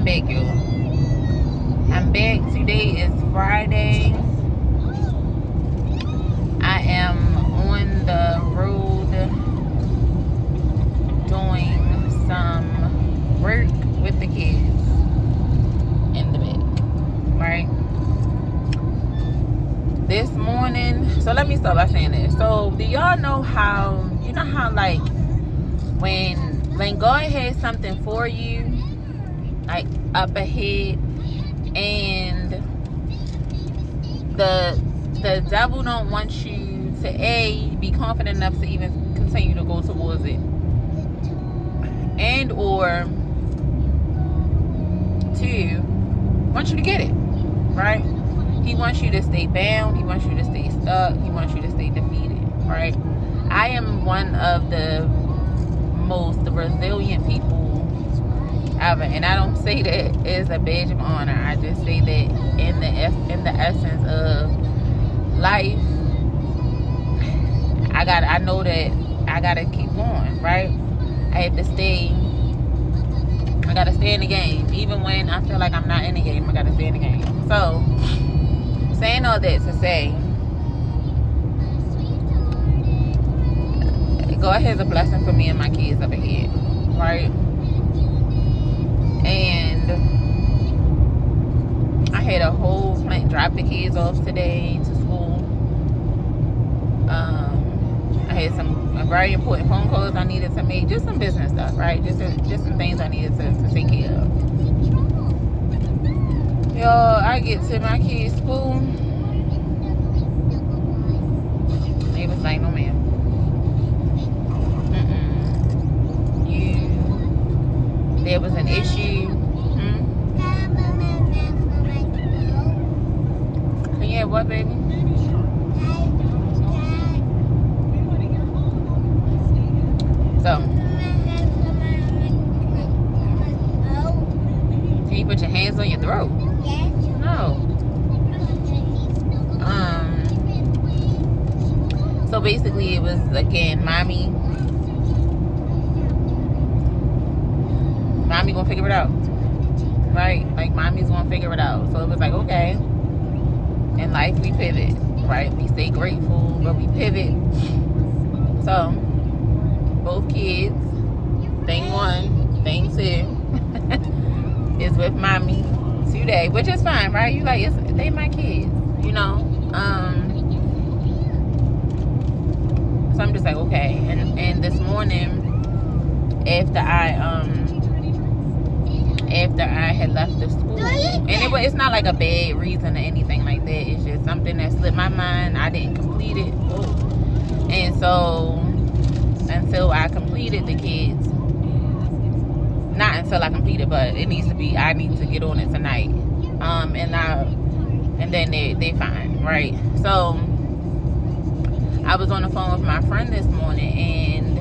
back, y'all. I'm back. Today is Friday. I am on the road doing some work with the kids in the back, right? This morning, so let me start by saying this. So do y'all know how, you know how like when God has something for you, like up ahead, and the devil don't want you to be confident enough to even continue to go towards it, and or two, want you to get it, right? He wants you to stay bound. He wants you to stay stuck. He wants you to stay defeated, right? I am one of the most resilient people ever, and I don't say that as a badge of honor. I just say that in the essence of life. I know that I gotta keep going, right? I gotta stay in the game, even when I feel like I'm not in the game. I gotta stay in the game. So, saying all that to say, God has a blessing for me and my kids up ahead, right? And I had a whole plan. Drop the kids off today to school. I had some very important phone calls I needed to make, just some business stuff, right? Just some things I needed to take care of. Y'all, I get to my kids' school. They was like, no ma'am. There was an issue. Yeah, what, baby? So, can you put your hands on your throat? No. So basically, it was again, mommy gonna figure it out, right? Like mommy's gonna figure it out. So it was like, okay, in life we pivot, right? We stay grateful, but we pivot. So both kids, thing one, thing two is with mommy today, which is fine, right? You like, they my kids, you know. So I'm just like, okay. And this morning, after I had left the school, and it's not like a bad reason or anything like that. It's just something that slipped my mind. I didn't complete it, and so until I completed the kids, not until I completed, but it needs to be. I need to get on it tonight, and then they fine, right? So I was on the phone with my friend this morning, and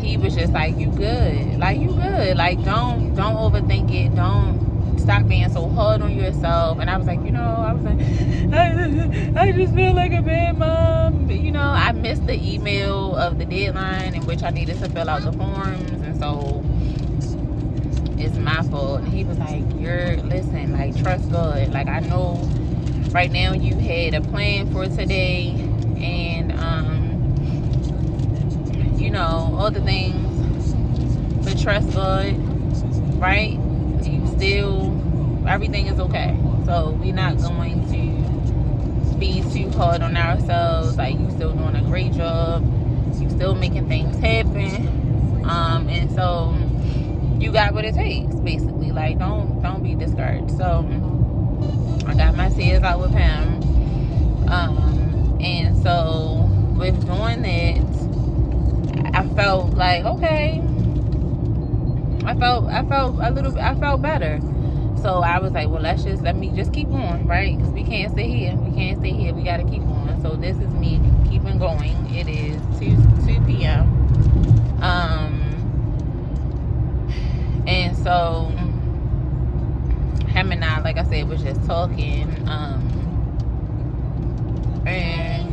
he was just like, you good, like don't overthink it, don't stop being so hard on yourself. And I was like, I just feel like a bad mom. I missed the email of the deadline in which I needed to fill out the forms, and so it's my fault. And he was like, listen, like, trust God. Like, I know right now you had a plan for today, and all the things, but trust God, right? Everything is okay. So we're not going to be too hard on ourselves. Like, you still doing a great job, you still making things happen, and so you got what it takes, basically. Like, don't be discouraged. So I got my tears out with him, and so with doing that, I felt like, okay, I felt better. So I was like, well, let me just keep on, right? Because we can't stay here. We got to keep on. So this is me keeping going. It is 2 p.m. And so him and I, like I said, was just talking. And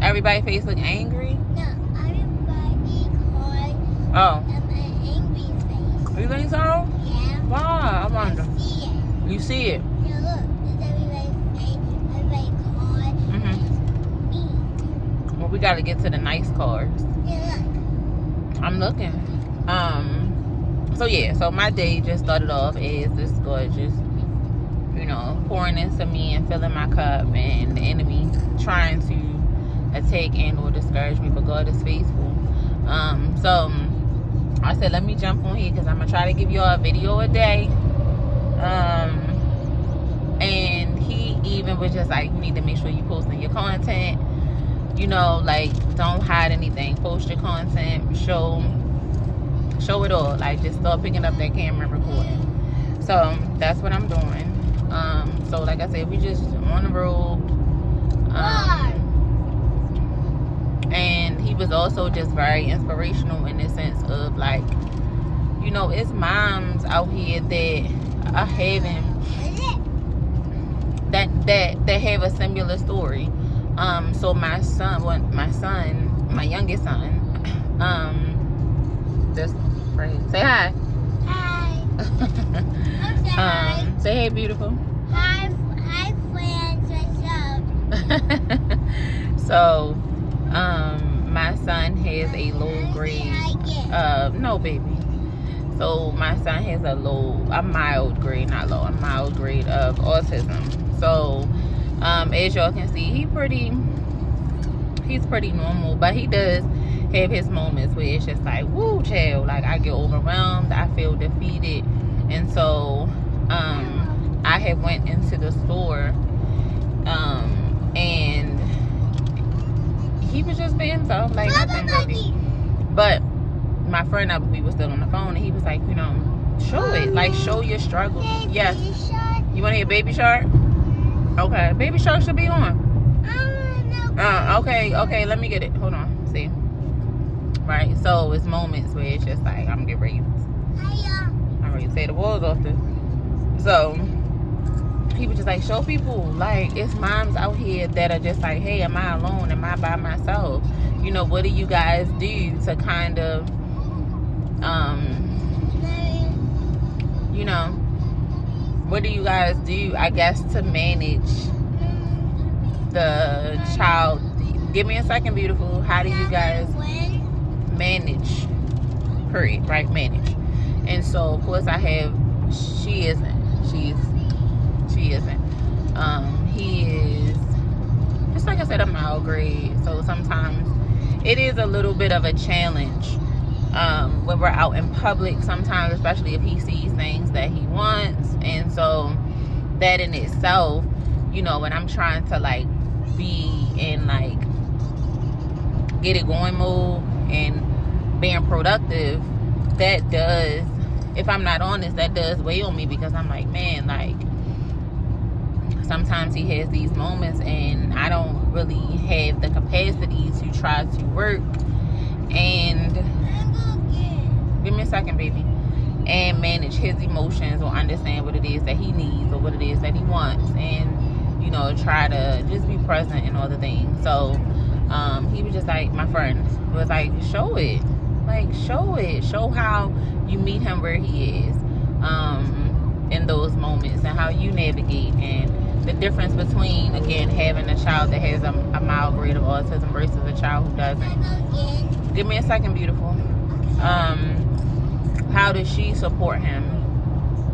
everybody's face look angry. No, everybody Oh. An angry face. You think so? Yeah. Why? I wonder. I see it. You see it? Yeah, look. There's everybody's face, everybody's car, Mm-hmm. and me. Well, we got to get to the nice cars. Yeah, look. I'm looking. So yeah, so my day just started off as this gorgeous, you know, pouring into me and filling my cup, and the enemy trying to attack and or discourage me, but God is faithful. So I said, let me jump on here because I'm gonna try to give y'all a video a day. And he even was just like, you need to make sure you posting your content, you know, like don't hide anything, post your content, show it all, like just start picking up that camera and recording. So that's what I'm doing. So like I said, we just on the road. And he was also just very inspirational in the sense of like, you know, it's moms out here that are having that have a similar story. So my youngest son, this right, say hi. Hi. Say hey, beautiful. Hi, friends. What's up? So, my son has a low grade. No, baby. So my son has a mild grade, not low, a mild grade of autism. So, as y'all can see, he's pretty normal, but he does have his moments where it's just like, woo, child, like I get overwhelmed, I feel defeated. And so I had went into the store and he was just being himself, like nothing really. But my friend, we was still on the phone, and he was like, you know, show it, like show your struggle. Yes. You want to hear Baby Shark? Okay, Baby Shark should be on. Okay, let me get it. Hold on. See. Right, so it's moments where it's just like, I'm getting ready. I'm ready to say the walls off this. So he was just like, show people, like it's moms out here that are just like, hey, am I alone? Am I by myself? You know, what do you guys do to kind of you know, what do you guys do, I guess, to manage the child? Give me a second, beautiful. How do you guys manage? Period. Right? Manage. And so, of course, she isn't. He is, just like I said, a mild grade. So sometimes it is a little bit of a challenge when we're out in public sometimes, especially if he sees things that he wants. And so that in itself, you know, when I'm trying to like be in like get it going mode and being productive, that does, if I'm not honest, that does weigh on me, because I'm like, man, like sometimes he has these moments and I don't really have the capacity to try to work and, give me a second, baby, and manage his emotions or understand what it is that he needs or what it is that he wants, and, you know, try to just be present in all the things. So he was just like, my friend was like, show it, like show how you meet him where he is in those moments, and how you navigate, and the difference between, again, having a child that has a mild grade of autism versus a child who doesn't. Give me a second, beautiful. How does she support him?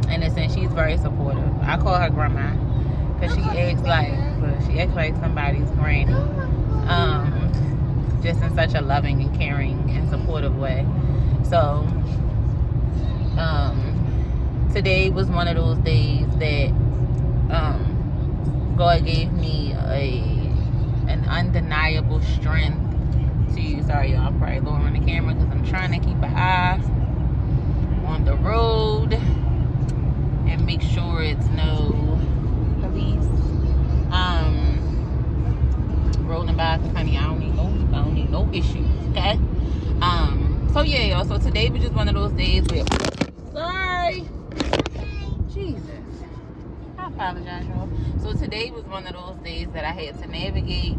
In a sense, she's very supportive. I call her grandma because she acts like somebody's granny. Just in such a loving and caring and supportive way. So today was one of those days that God gave me an undeniable strength to, sorry y'all, I'm probably lowering the camera because I'm trying to keep an eye on the road and make sure it's no police rolling by, because honey, I don't need no issues, okay? So yeah, y'all, so today was just one of those days where, sorry, Jesus, I apologize, y'all. So today was one of those days that I had to navigate.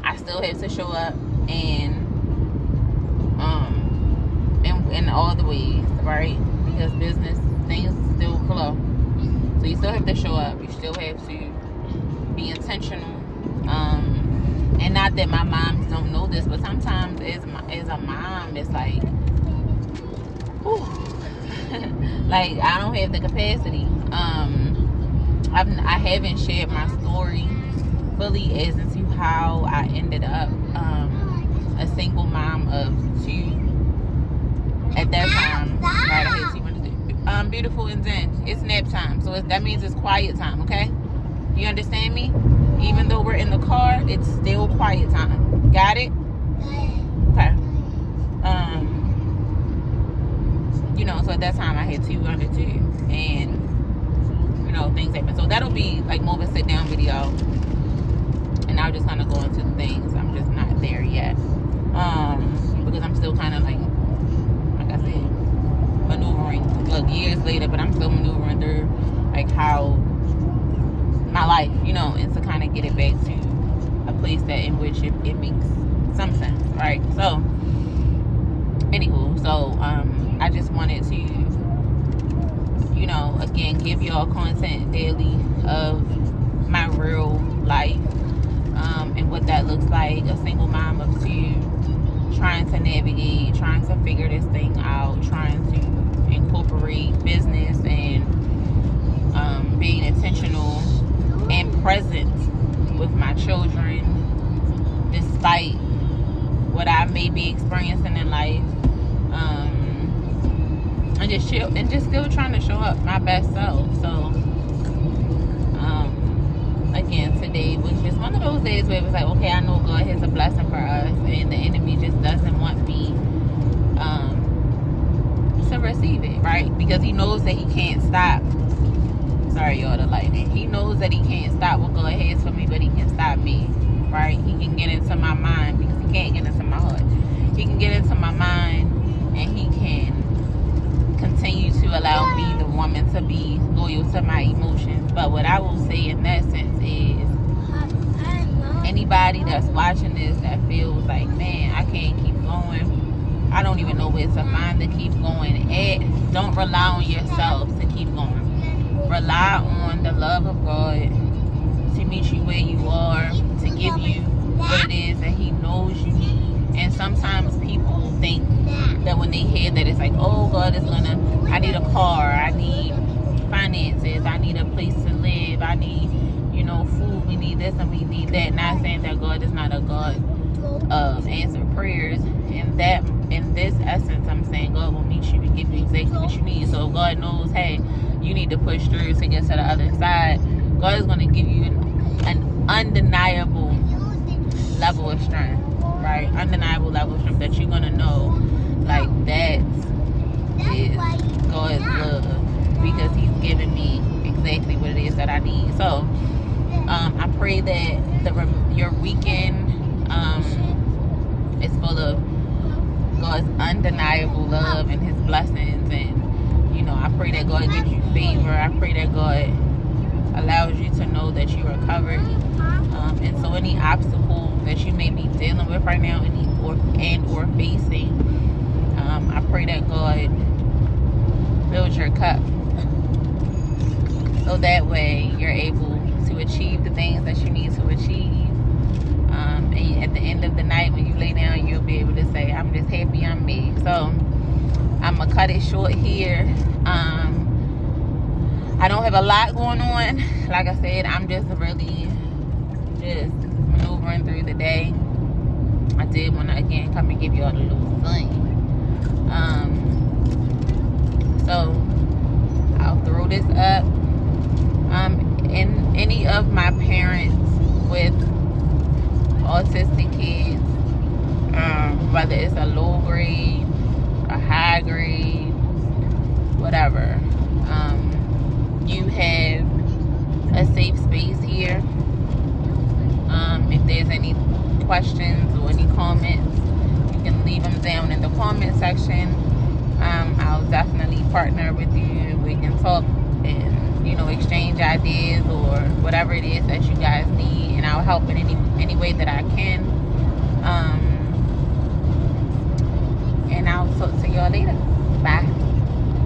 I still have to show up and all the ways, right? Because business things still flow. So you still have to show up. You still have to be intentional. And not that my moms don't know this, but sometimes as a mom, it's like, whew, like I don't have the capacity. I haven't shared my story fully as into how I ended up a single mom of 2 at that time. Right, I had 2 beautiful and zen. It's nap time, so that means it's quiet time. Okay, you understand me? Even though we're in the car, it's still quiet time. Got it? Okay. So at that time I had 2 under 2, and things happen. So that'll be like more of a sit down video, and I'll just kind of go into the things. I'm just not there yet, because I'm still kind of like I said, maneuvering. Look, years later, but I'm still maneuvering through like how my life, and to kind of get it back to a place that in which it makes some sense, right? So, anywho, I just wanted to, again, give y'all content daily of my real life, and what that looks like, a single mom of 2, trying to navigate, trying to figure this thing out, trying to incorporate business and being intentional and present with my children despite what I may be experiencing in life, and just chill and just still trying to show up my best self. So again, today was just one of those days where it was like, okay, I know God has a blessing for us, and the enemy just doesn't want me to receive it, right? Because he knows that he can't stop. Sorry, y'all, the lighting. He knows that he can't stop what God has for me, but he can stop me, right? He can get into my mind, because he can't get into my heart. He can get into my mind, and he can continue to allow me, the woman, to be loyal to my emotions. But what I will say in that sense is, anybody that's watching this that feels like, man, I can't keep going, I don't even know where to find to keep going at, don't rely on yourself to keep going. Rely on the love of God to meet you where you are, to give you what it is that he knows you need. And sometimes people think that when they hear that, it's like, oh, God is gonna, I need a car, I need finances, I need a place to live, I need, food, we need this and we need that. Not saying that God is not a God of answered prayers. In this essence, I'm saying God will meet you and give you exactly what you need. So if God knows, hey, you need to push through to get to the other side, God is going to give you an undeniable level of strength, right? Undeniable level of strength that you're going to know, like, that is God's love, because he's giving me exactly what it is that I need. So I pray that your weekend is full of God's undeniable love and his blessings, and I pray that God gives you favor. I pray that God allows you to know that you are covered, and so any obstacle that you may be dealing with right now or facing, I pray that God fills your cup, so that way you're able to achieve the things that you need to achieve. And at the end of the night, when you lay down, you'll be able to say, I'm just happy I'm me. So I'm gonna cut it short here. I don't have a lot going on. Like I said, I'm just really just maneuvering through the day. I did want to again come and give you all a little thing. So I'll throw this up. And any of my parents with autistic kids, whether it's a low grade, a high grade, whatever, you have a safe space here. If there's any questions or any comments, you can leave them down in the comment section. I'll definitely partner with you. We can talk and exchange ideas or whatever it is that you guys need, and I'll help in any way that I can. And I'll talk to y'all later.